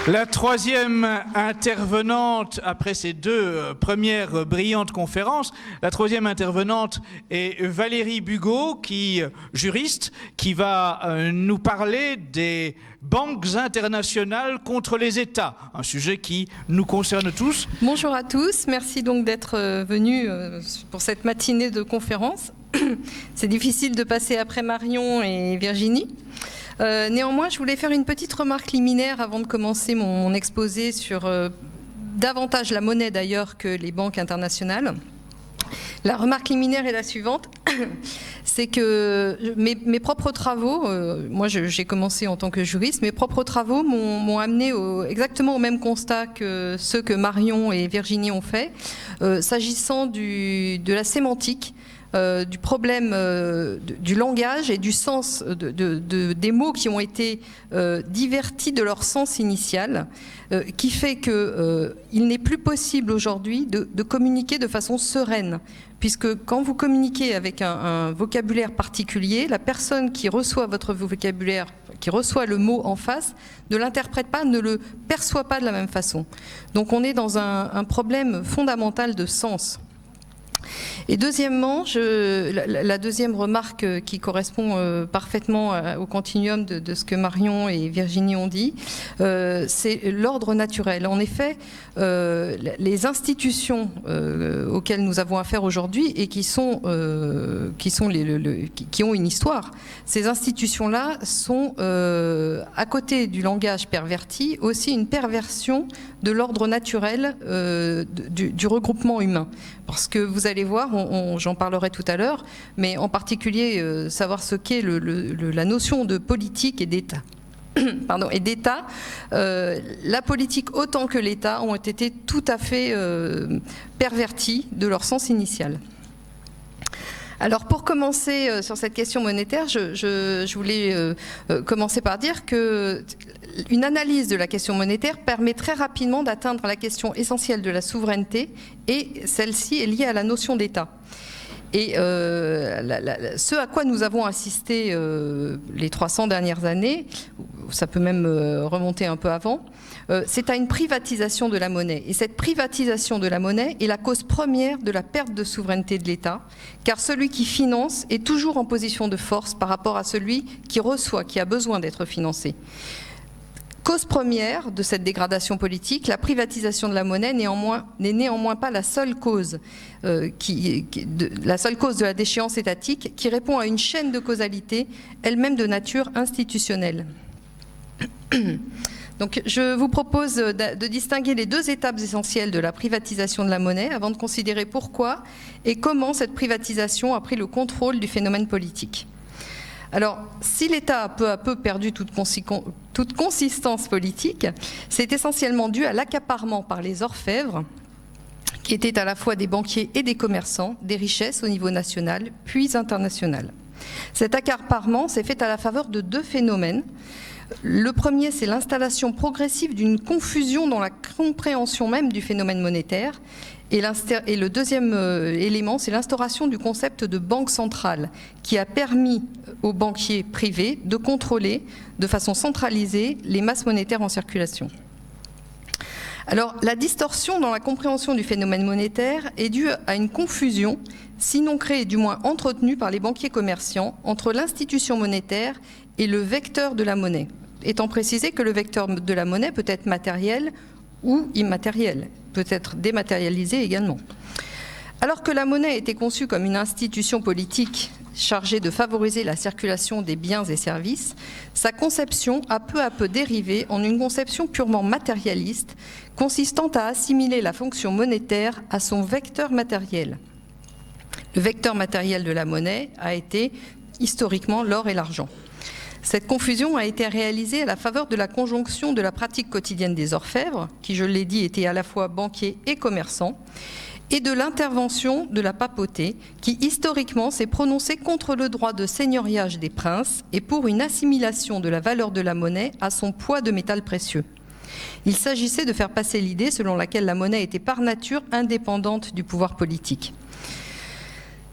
La troisième intervenante, après ces deux premières brillantes conférences, la troisième intervenante est Valérie Bugeaud, juriste, qui va nous parler des banques internationales contre les États, un sujet qui nous concerne tous. Bonjour à tous, merci donc d'être venus pour cette matinée de conférence. C'est difficile de passer après Marion et Virginie. Néanmoins, je voulais faire une petite remarque liminaire avant de commencer mon exposé sur davantage la monnaie d'ailleurs que les banques internationales. La remarque liminaire est la suivante, c'est que mes propres travaux, moi j'ai commencé en tant que juriste, mes propres travaux m'ont amené exactement au même constat que ceux que Marion et Virginie ont fait, s'agissant de la sémantique, du problème du langage et du sens des mots qui ont été divertis de leur sens initial, qui fait qu'il n'est plus possible aujourd'hui de communiquer de façon sereine, puisque quand vous communiquez avec un vocabulaire particulier, la personne qui reçoit votre vocabulaire, qui reçoit le mot en face, ne l'interprète pas, ne le perçoit pas de la même façon. Donc on est dans un problème fondamental de sens. Et deuxièmement, la deuxième remarque qui correspond parfaitement au continuum de ce que Marion et Virginie ont dit, c'est l'ordre naturel. En effet, les institutions auxquelles nous avons affaire aujourd'hui et qui ont une histoire, ces institutions-là sont, à côté du langage perverti, aussi une perversion de l'ordre naturel du regroupement humain. Parce que vous allez voir, j'en parlerai tout à l'heure, mais en particulier savoir ce qu'est la notion de politique et d'État. Et d'État, la politique autant que l'État ont été tout à fait pervertis de leur sens initial. Alors pour commencer sur cette question monétaire, je voulais commencer par dire qu'une analyse de la question monétaire permet très rapidement d'atteindre la question essentielle de la souveraineté, et celle-ci est liée à la notion d'État. Et ce à quoi nous avons assisté les 300 dernières années, ça peut même remonter un peu avant, c'est à une privatisation de la monnaie. Et cette privatisation de la monnaie est la cause première de la perte de souveraineté de l'État, car celui qui finance est toujours en position de force par rapport à celui qui reçoit, qui a besoin d'être financé. Cause première de cette dégradation politique, la privatisation de la monnaie n'est néanmoins pas la seule cause, de la déchéance étatique, qui répond à une chaîne de causalité, elle-même de nature institutionnelle. Donc, je vous propose de distinguer les deux étapes essentielles de la privatisation de la monnaie avant de considérer pourquoi et comment cette privatisation a pris le contrôle du phénomène politique. Alors, si l'État a peu à peu perdu toute consistance politique, c'est essentiellement dû à l'accaparement par les orfèvres, qui étaient à la fois des banquiers et des commerçants, des richesses au niveau national, puis international. Cet accaparement s'est fait à la faveur de deux phénomènes. Le premier, c'est l'installation progressive d'une confusion dans la compréhension même du phénomène monétaire. Et le deuxième élément, c'est l'instauration du concept de banque centrale, qui a permis aux banquiers privés de contrôler de façon centralisée les masses monétaires en circulation. Alors, la distorsion dans la compréhension du phénomène monétaire est due à une confusion, sinon créée, du moins entretenue par les banquiers commerciants, entre l'institution monétaire et le vecteur de la monnaie, étant précisé que le vecteur de la monnaie peut être matériel ou immatériel, peut être dématérialisé également. Alors que la monnaie a été conçue comme une institution politique chargée de favoriser la circulation des biens et services, sa conception a peu à peu dérivé en une conception purement matérialiste, consistant à assimiler la fonction monétaire à son vecteur matériel. Le vecteur matériel de la monnaie a été historiquement l'or et l'argent. Cette confusion a été réalisée à la faveur de la conjonction de la pratique quotidienne des orfèvres, qui, je l'ai dit, étaient à la fois banquiers et commerçants, et de l'intervention de la papauté, qui historiquement s'est prononcée contre le droit de seigneuriage des princes et pour une assimilation de la valeur de la monnaie à son poids de métal précieux. Il s'agissait de faire passer l'idée selon laquelle la monnaie était par nature indépendante du pouvoir politique.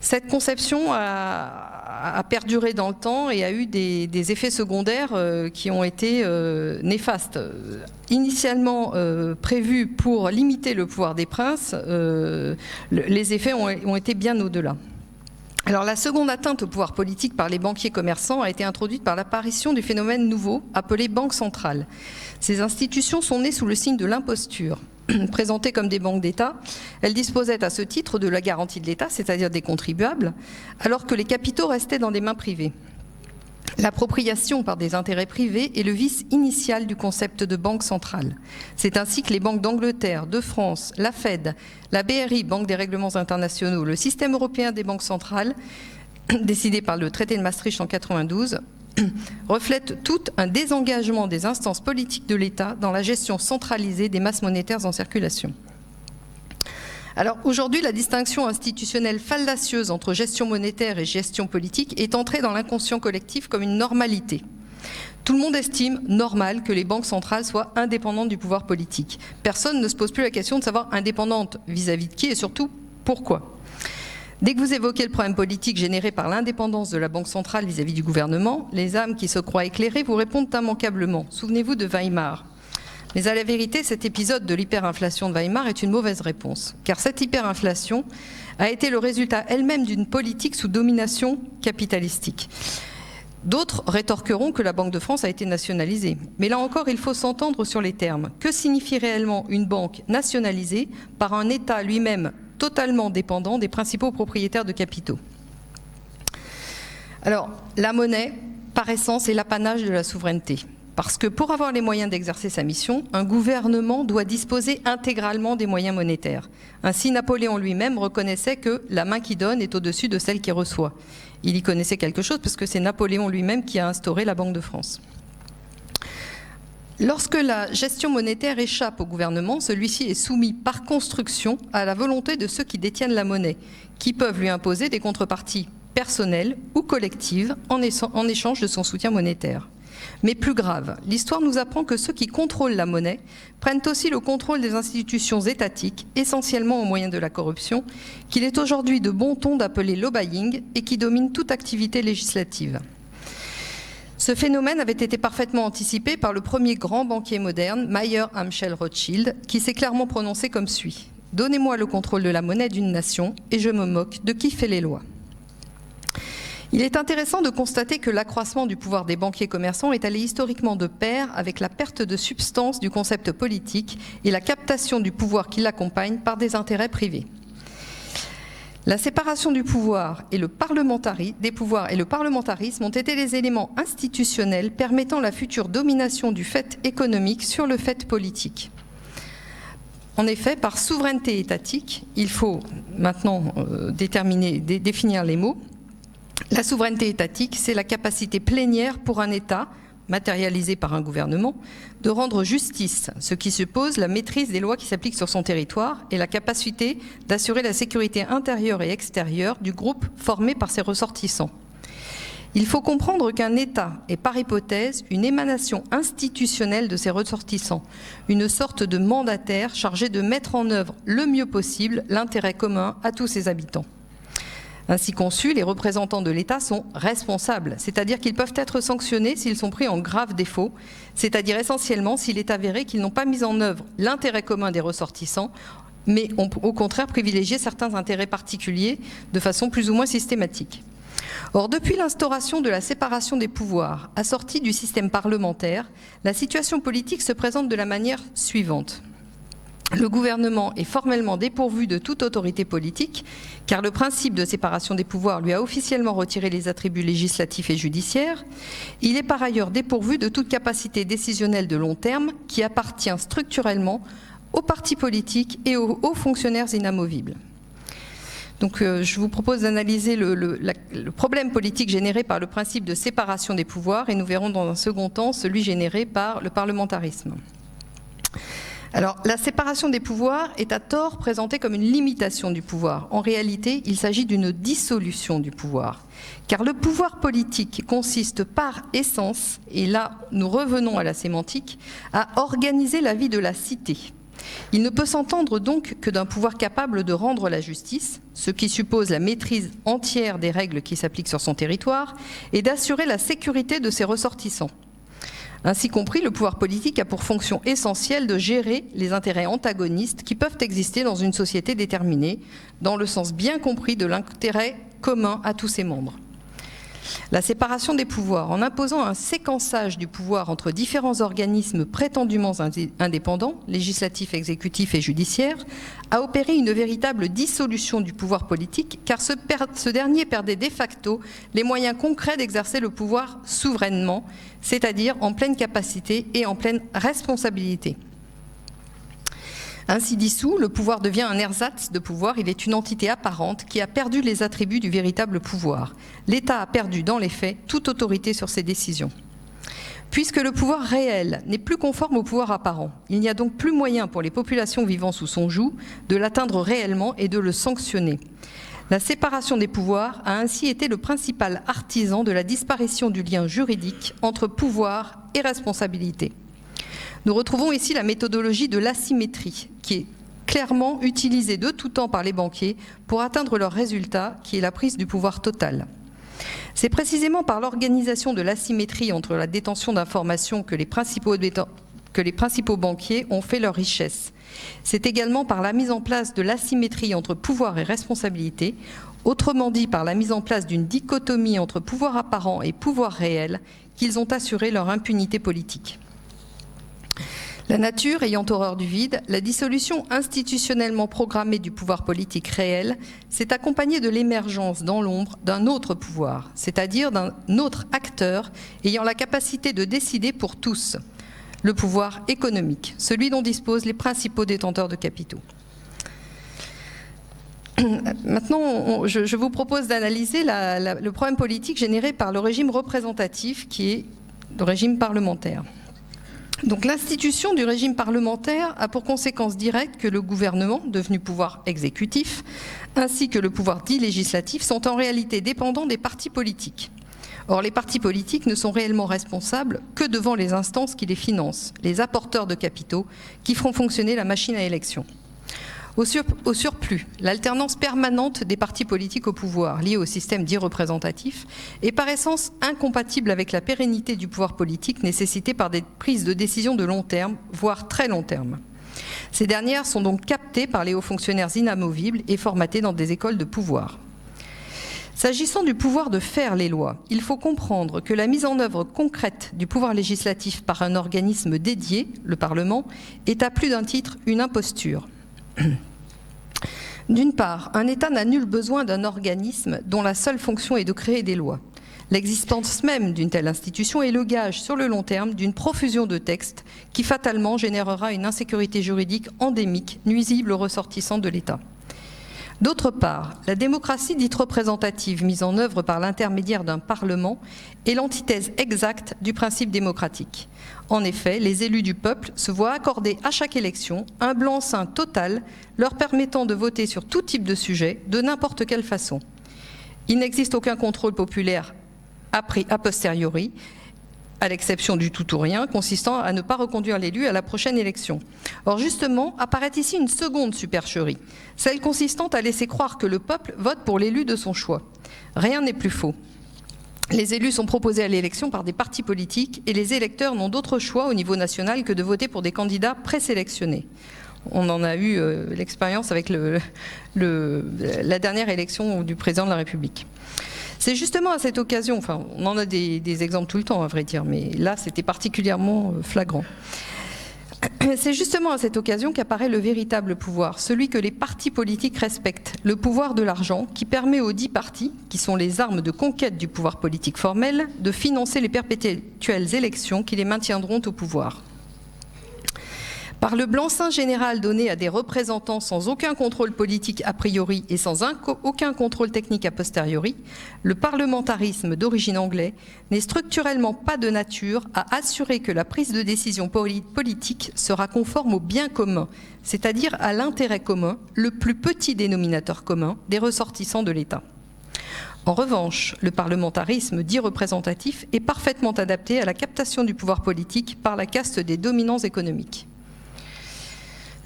Cette conception a perduré dans le temps et a eu des effets secondaires qui ont été néfastes. Initialement prévus pour limiter le pouvoir des princes, les effets ont été bien au-delà. Alors la seconde atteinte au pouvoir politique par les banquiers commerçants a été introduite par l'apparition du phénomène nouveau appelé banque centrale. Ces institutions sont nées sous le signe de l'imposture. Présentées comme des banques d'État, elles disposaient à ce titre de la garantie de l'État, c'est-à-dire des contribuables, alors que les capitaux restaient dans des mains privées. L'appropriation par des intérêts privés est le vice initial du concept de banque centrale. C'est ainsi que les banques d'Angleterre, de France, la Fed, la BRI, Banque des règlements internationaux, le système européen des banques centrales, décidé par le traité de Maastricht en 1992, reflètent tout un désengagement des instances politiques de l'État dans la gestion centralisée des masses monétaires en circulation. Alors aujourd'hui, la distinction institutionnelle fallacieuse entre gestion monétaire et gestion politique est entrée dans l'inconscient collectif comme une normalité. Tout le monde estime normal que les banques centrales soient indépendantes du pouvoir politique. Personne ne se pose plus la question de savoir indépendante vis-à-vis de qui et surtout pourquoi. Dès que vous évoquez le problème politique généré par l'indépendance de la Banque centrale vis-à-vis du gouvernement, les âmes qui se croient éclairées vous répondent immanquablement. Souvenez-vous de Weimar. Mais à la vérité, cet épisode de l'hyperinflation de Weimar est une mauvaise réponse, car cette hyperinflation a été le résultat elle-même d'une politique sous domination capitalistique. D'autres rétorqueront que la Banque de France a été nationalisée. Mais là encore, il faut s'entendre sur les termes. Que signifie réellement une banque nationalisée par un État lui-même totalement dépendant des principaux propriétaires de capitaux? Alors, la monnaie, par essence, est l'apanage de la souveraineté. Parce que pour avoir les moyens d'exercer sa mission, un gouvernement doit disposer intégralement des moyens monétaires. Ainsi, Napoléon lui-même reconnaissait que la main qui donne est au-dessus de celle qui reçoit. Il y connaissait quelque chose parce que c'est Napoléon lui-même qui a instauré la Banque de France. Lorsque la gestion monétaire échappe au gouvernement, celui-ci est soumis par construction à la volonté de ceux qui détiennent la monnaie, qui peuvent lui imposer des contreparties personnelles ou collectives en échange de son soutien monétaire. Mais plus grave, l'histoire nous apprend que ceux qui contrôlent la monnaie prennent aussi le contrôle des institutions étatiques, essentiellement au moyen de la corruption, qu'il est aujourd'hui de bon ton d'appeler lobbying et qui domine toute activité législative. Ce phénomène avait été parfaitement anticipé par le premier grand banquier moderne, Mayer Amschel Rothschild, qui s'est clairement prononcé comme suit : « Donnez-moi le contrôle de la monnaie d'une nation et je me moque de qui fait les lois ». Il est intéressant de constater que l'accroissement du pouvoir des banquiers commerçants est allé historiquement de pair avec la perte de substance du concept politique et la captation du pouvoir qui l'accompagne par des intérêts privés. La séparation du pouvoir et le parlementarisme ont été les éléments institutionnels permettant la future domination du fait économique sur le fait politique. En effet, par souveraineté étatique, il faut maintenant définir les mots. La souveraineté étatique, c'est la capacité plénière pour un État, matérialisé par un gouvernement, de rendre justice, ce qui suppose la maîtrise des lois qui s'appliquent sur son territoire et la capacité d'assurer la sécurité intérieure et extérieure du groupe formé par ses ressortissants. Il faut comprendre qu'un État est par hypothèse une émanation institutionnelle de ses ressortissants, une sorte de mandataire chargé de mettre en œuvre le mieux possible l'intérêt commun à tous ses habitants. Ainsi conçus, les représentants de l'État sont responsables, c'est-à-dire qu'ils peuvent être sanctionnés s'ils sont pris en grave défaut, c'est-à-dire essentiellement s'il est avéré qu'ils n'ont pas mis en œuvre l'intérêt commun des ressortissants, mais ont au contraire privilégié certains intérêts particuliers de façon plus ou moins systématique. Or, depuis l'instauration de la séparation des pouvoirs, assortie du système parlementaire, la situation politique se présente de la manière suivante. Le gouvernement est formellement dépourvu de toute autorité politique, car le principe de séparation des pouvoirs lui a officiellement retiré les attributs législatifs et judiciaires. Il est par ailleurs dépourvu de toute capacité décisionnelle de long terme qui appartient structurellement aux partis politiques et aux hauts fonctionnaires inamovibles. Donc, je vous propose d'analyser le problème politique généré par le principe de séparation des pouvoirs et nous verrons dans un second temps celui généré par le parlementarisme. Alors, la séparation des pouvoirs est à tort présentée comme une limitation du pouvoir. En réalité, il s'agit d'une dissolution du pouvoir. Car le pouvoir politique consiste par essence, et là nous revenons à la sémantique, à organiser la vie de la cité. Il ne peut s'entendre donc que d'un pouvoir capable de rendre la justice, ce qui suppose la maîtrise entière des règles qui s'appliquent sur son territoire, et d'assurer la sécurité de ses ressortissants. Ainsi compris, le pouvoir politique a pour fonction essentielle de gérer les intérêts antagonistes qui peuvent exister dans une société déterminée, dans le sens bien compris de l'intérêt commun à tous ses membres. La séparation des pouvoirs, en imposant un séquençage du pouvoir entre différents organismes prétendument indépendants, législatifs, exécutifs et judiciaires, a opéré une véritable dissolution du pouvoir politique, car ce dernier perdait de facto les moyens concrets d'exercer le pouvoir souverainement, c'est-à-dire en pleine capacité et en pleine responsabilité. Ainsi dissous, le pouvoir devient un ersatz de pouvoir, il est une entité apparente qui a perdu les attributs du véritable pouvoir. L'État a perdu, dans les faits, toute autorité sur ses décisions. Puisque le pouvoir réel n'est plus conforme au pouvoir apparent, il n'y a donc plus moyen pour les populations vivant sous son joug de l'atteindre réellement et de le sanctionner. La séparation des pouvoirs a ainsi été le principal artisan de la disparition du lien juridique entre pouvoir et responsabilité. Nous retrouvons ici la méthodologie de l'asymétrie, qui est clairement utilisée de tout temps par les banquiers pour atteindre leur résultat, qui est la prise du pouvoir total. C'est précisément par l'organisation de l'asymétrie entre la détention d'informations que les principaux banquiers ont fait leur richesse. C'est également par la mise en place de l'asymétrie entre pouvoir et responsabilité, autrement dit par la mise en place d'une dichotomie entre pouvoir apparent et pouvoir réel, qu'ils ont assuré leur impunité politique. La nature ayant horreur du vide, la dissolution institutionnellement programmée du pouvoir politique réel s'est accompagnée de l'émergence dans l'ombre d'un autre pouvoir, c'est-à-dire d'un autre acteur ayant la capacité de décider pour tous, le pouvoir économique, celui dont disposent les principaux détenteurs de capitaux. Maintenant, je vous propose d'analyser le problème politique généré par le régime représentatif qui est le régime parlementaire. Donc l'institution du régime parlementaire a pour conséquence directe que le gouvernement, devenu pouvoir exécutif, ainsi que le pouvoir dit législatif, sont en réalité dépendants des partis politiques. Or, les partis politiques ne sont réellement responsables que devant les instances qui les financent, les apporteurs de capitaux, qui feront fonctionner la machine à élection. Au surplus, l'alternance permanente des partis politiques au pouvoir, liée au système dit représentatif, est par essence incompatible avec la pérennité du pouvoir politique nécessitée par des prises de décision de long terme, voire très long terme. Ces dernières sont donc captées par les hauts fonctionnaires inamovibles et formatées dans des écoles de pouvoir. S'agissant du pouvoir de faire les lois, il faut comprendre que la mise en œuvre concrète du pouvoir législatif par un organisme dédié, le Parlement, est à plus d'un titre une imposture. D'une part, un État n'a nul besoin d'un organisme dont la seule fonction est de créer des lois. L'existence même d'une telle institution est le gage sur le long terme d'une profusion de textes qui fatalement générera une insécurité juridique endémique, nuisible aux ressortissants de l'État. D'autre part, la démocratie dite représentative mise en œuvre par l'intermédiaire d'un Parlement est l'antithèse exacte du principe démocratique. En effet, les élus du peuple se voient accorder à chaque élection un blanc-seing total leur permettant de voter sur tout type de sujet, de n'importe quelle façon. Il n'existe aucun contrôle populaire a posteriori, à l'exception du tout ou rien, consistant à ne pas reconduire l'élu à la prochaine élection. Or justement, apparaît ici une seconde supercherie, celle consistant à laisser croire que le peuple vote pour l'élu de son choix. Rien n'est plus faux. Les élus sont proposés à l'élection par des partis politiques et les électeurs n'ont d'autre choix au niveau national que de voter pour des candidats présélectionnés. On en a eu l'expérience avec la dernière élection du président de la République. C'est justement à cette occasion, enfin on en a des exemples tout le temps à vrai dire, mais là c'était particulièrement flagrant. C'est justement à cette occasion qu'apparaît le véritable pouvoir, celui que les partis politiques respectent, le pouvoir de l'argent qui permet aux dits partis, qui sont les armes de conquête du pouvoir politique formel, de financer les perpétuelles élections qui les maintiendront au pouvoir. Par le blanc-seing général donné à des représentants sans aucun contrôle politique a priori et sans aucun contrôle technique a posteriori, le parlementarisme d'origine anglaise n'est structurellement pas de nature à assurer que la prise de décision politique sera conforme au bien commun, c'est-à-dire à l'intérêt commun, le plus petit dénominateur commun des ressortissants de l'État. En revanche, le parlementarisme dit représentatif est parfaitement adapté à la captation du pouvoir politique par la caste des dominants économiques.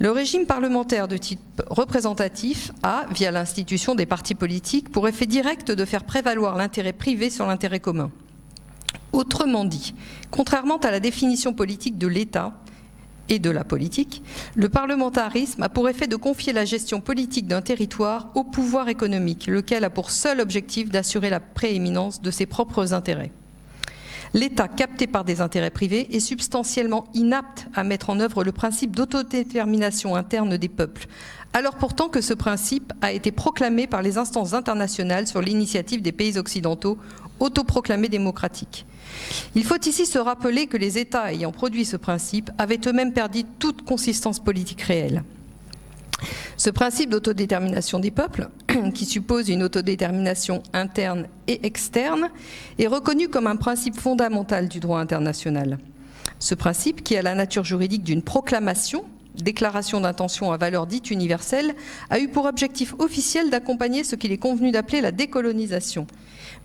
Le régime parlementaire de type représentatif a, via l'institution des partis politiques, pour effet direct de faire prévaloir l'intérêt privé sur l'intérêt commun. Autrement dit, contrairement à la définition politique de l'État et de la politique, le parlementarisme a pour effet de confier la gestion politique d'un territoire au pouvoir économique, lequel a pour seul objectif d'assurer la prééminence de ses propres intérêts. L'État, capté par des intérêts privés, est substantiellement inapte à mettre en œuvre le principe d'autodétermination interne des peuples, alors pourtant que ce principe a été proclamé par les instances internationales sur l'initiative des pays occidentaux autoproclamés démocratiques. Il faut ici se rappeler que les États ayant produit ce principe avaient eux-mêmes perdu toute consistance politique réelle. Ce principe d'autodétermination des peuples, qui suppose une autodétermination interne et externe, est reconnu comme un principe fondamental du droit international. Ce principe, qui a la nature juridique d'une proclamation, déclaration d'intention à valeur dite universelle, a eu pour objectif officiel d'accompagner ce qu'il est convenu d'appeler la décolonisation.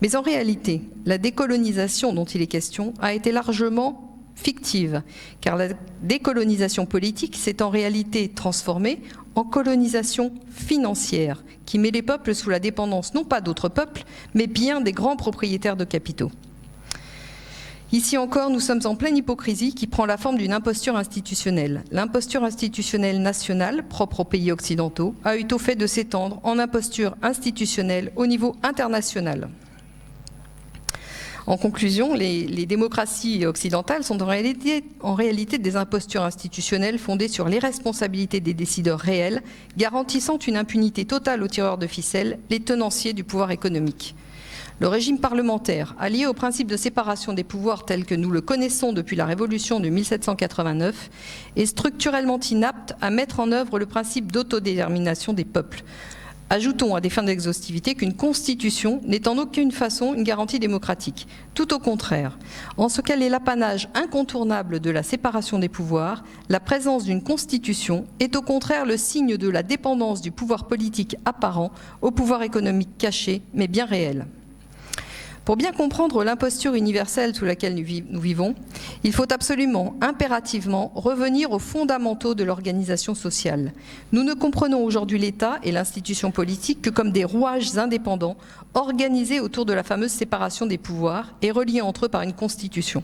Mais en réalité, la décolonisation dont il est question a été largement fictive, car la décolonisation politique s'est en réalité transformée en colonisation financière, qui met les peuples sous la dépendance non pas d'autres peuples, mais bien des grands propriétaires de capitaux. Ici encore, nous sommes en pleine hypocrisie qui prend la forme d'une imposture institutionnelle. L'imposture institutionnelle nationale, propre aux pays occidentaux, a eu au fait de s'étendre en imposture institutionnelle au niveau international. En conclusion, les démocraties occidentales sont en réalité des impostures institutionnelles fondées sur l'irresponsabilité des décideurs réels, garantissant une impunité totale aux tireurs de ficelles, les tenanciers du pouvoir économique. Le régime parlementaire, allié au principe de séparation des pouvoirs tel que nous le connaissons depuis la Révolution de 1789, est structurellement inapte à mettre en œuvre le principe d'autodétermination des peuples. Ajoutons à des fins d'exhaustivité qu'une constitution n'est en aucune façon une garantie démocratique. Tout au contraire, en ce qu'elle est l'apanage incontournable de la séparation des pouvoirs, la présence d'une constitution est au contraire le signe de la dépendance du pouvoir politique apparent au pouvoir économique caché, mais bien réel. Pour bien comprendre l'imposture universelle sous laquelle nous vivons, il faut absolument, impérativement, revenir aux fondamentaux de l'organisation sociale. Nous ne comprenons aujourd'hui l'État et l'institution politique que comme des rouages indépendants organisés autour de la fameuse séparation des pouvoirs et reliés entre eux par une constitution.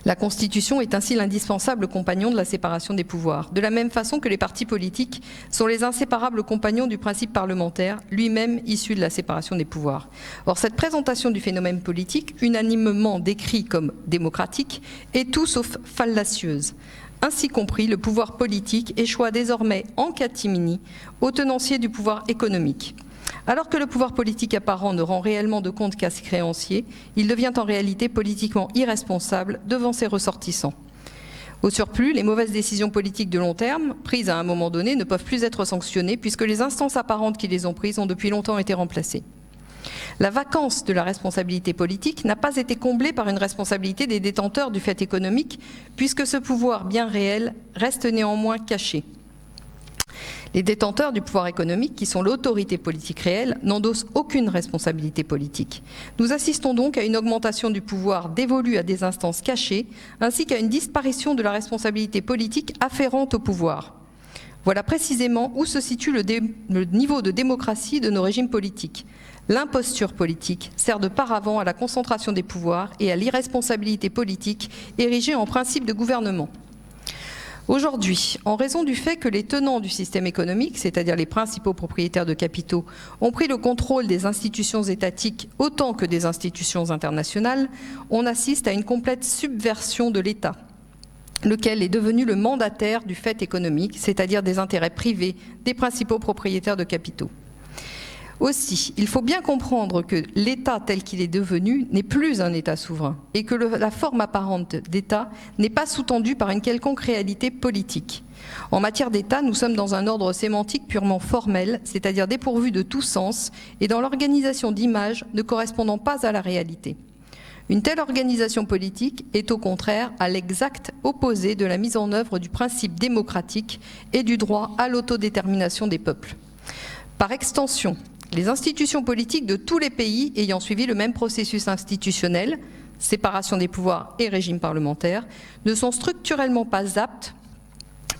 La Constitution est ainsi l'indispensable compagnon de la séparation des pouvoirs, de la même façon que les partis politiques sont les inséparables compagnons du principe parlementaire, lui-même issu de la séparation des pouvoirs. Or, cette présentation du phénomène politique, unanimement décrit comme démocratique, est tout sauf fallacieuse. Ainsi compris, le pouvoir politique échoit désormais en catimini aux tenanciers du pouvoir économique. Alors que le pouvoir politique apparent ne rend réellement de compte qu'à ses créanciers, il devient en réalité politiquement irresponsable devant ses ressortissants. Au surplus, les mauvaises décisions politiques de long terme, prises à un moment donné, ne peuvent plus être sanctionnées puisque les instances apparentes qui les ont prises ont depuis longtemps été remplacées. La vacance de la responsabilité politique n'a pas été comblée par une responsabilité des détenteurs du fait économique, puisque ce pouvoir bien réel reste néanmoins caché. Les détenteurs du pouvoir économique, qui sont l'autorité politique réelle, n'endossent aucune responsabilité politique. Nous assistons donc à une augmentation du pouvoir dévolu à des instances cachées, ainsi qu'à une disparition de la responsabilité politique afférente au pouvoir. Voilà précisément où se situe le niveau de démocratie de nos régimes politiques. L'imposture politique sert de paravent à la concentration des pouvoirs et à l'irresponsabilité politique érigée en principe de gouvernement. Aujourd'hui, en raison du fait que les tenants du système économique, c'est-à-dire les principaux propriétaires de capitaux, ont pris le contrôle des institutions étatiques autant que des institutions internationales, on assiste à une complète subversion de l'État, lequel est devenu le mandataire du fait économique, c'est-à-dire des intérêts privés des principaux propriétaires de capitaux. Aussi, il faut bien comprendre que l'État tel qu'il est devenu n'est plus un État souverain et que la forme apparente d'État n'est pas sous-tendue par une quelconque réalité politique. En matière d'État, nous sommes dans un ordre sémantique purement formel, c'est-à-dire dépourvu de tout sens et dans l'organisation d'images ne correspondant pas à la réalité. Une telle organisation politique est au contraire à l'exact opposé de la mise en œuvre du principe démocratique et du droit à l'autodétermination des peuples. Par extension, les institutions politiques de tous les pays ayant suivi le même processus institutionnel, séparation des pouvoirs et régime parlementaire, ne sont structurellement pas aptes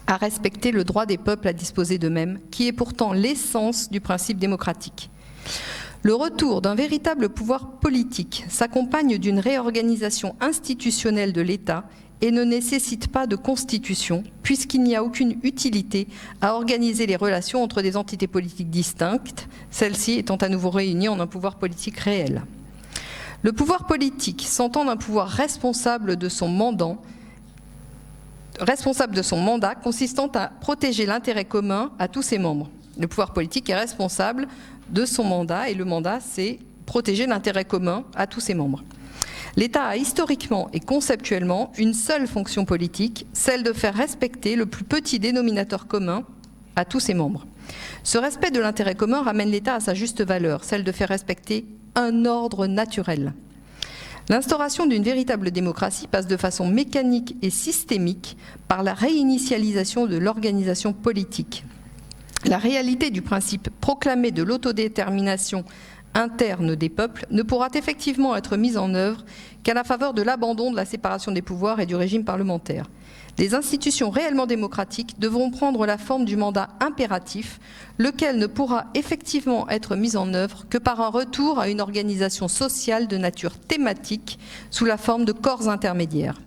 à respecter le droit des peuples à disposer d'eux-mêmes, qui est pourtant l'essence du principe démocratique. Le retour d'un véritable pouvoir politique s'accompagne d'une réorganisation institutionnelle de l'État et ne nécessite pas de constitution, puisqu'il n'y a aucune utilité à organiser les relations entre des entités politiques distinctes, celles-ci étant à nouveau réunies en un pouvoir politique réel. Le pouvoir politique s'entend d'un pouvoir responsable de son mandat consistant à protéger l'intérêt commun à tous ses membres. Le pouvoir politique est responsable de son mandat et le mandat, c'est protéger l'intérêt commun à tous ses membres. L'État a historiquement et conceptuellement une seule fonction politique, celle de faire respecter le plus petit dénominateur commun à tous ses membres. Ce respect de l'intérêt commun ramène l'État à sa juste valeur, celle de faire respecter un ordre naturel. L'instauration d'une véritable démocratie passe de façon mécanique et systémique par la réinitialisation de l'organisation politique. La réalité du principe proclamé de l'autodétermination interne des peuples ne pourra effectivement être mise en œuvre qu'à la faveur de l'abandon de la séparation des pouvoirs et du régime parlementaire. Les institutions réellement démocratiques devront prendre la forme du mandat impératif, lequel ne pourra effectivement être mis en œuvre que par un retour à une organisation sociale de nature thématique sous la forme de corps intermédiaires.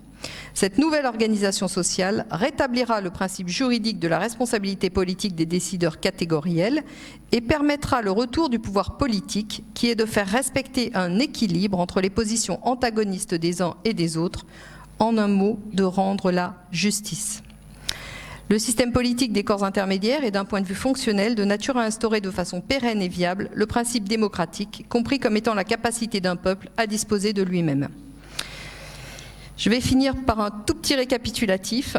Cette nouvelle organisation sociale rétablira le principe juridique de la responsabilité politique des décideurs catégoriels et permettra le retour du pouvoir politique, qui est de faire respecter un équilibre entre les positions antagonistes des uns et des autres, en un mot, de rendre la justice. Le système politique des corps intermédiaires est d'un point de vue fonctionnel de nature à instaurer de façon pérenne et viable le principe démocratique, compris comme étant la capacité d'un peuple à disposer de lui-même. Je vais finir par un tout petit récapitulatif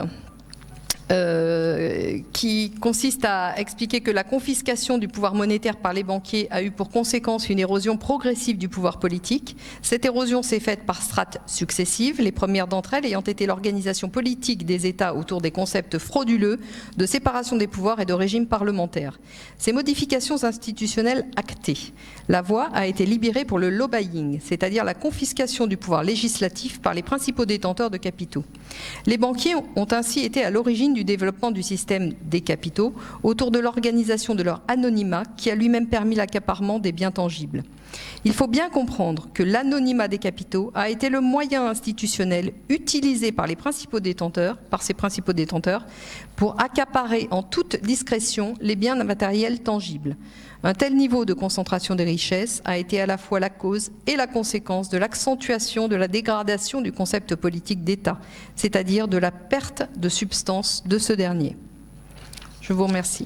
qui consiste à expliquer que la confiscation du pouvoir monétaire par les banquiers a eu pour conséquence une érosion progressive du pouvoir politique. Cette érosion s'est faite par strates successives, les premières d'entre elles ayant été l'organisation politique des États autour des concepts frauduleux de séparation des pouvoirs et de régime parlementaire. Ces modifications institutionnelles actées, la voie a été libérée pour le lobbying, c'est-à-dire la confiscation du pouvoir législatif par les principaux détenteurs de capitaux. Les banquiers ont ainsi été à l'origine du développement du système des capitaux autour de l'organisation de leur anonymat qui a lui-même permis l'accaparement des biens tangibles. Il faut bien comprendre que l'anonymat des capitaux a été le moyen institutionnel utilisé par ces principaux détenteurs pour accaparer en toute discrétion les biens matériels tangibles. Un tel niveau de concentration des richesses a été à la fois la cause et la conséquence de l'accentuation de la dégradation du concept politique d'État, c'est-à-dire de la perte de substance de ce dernier. Je vous remercie.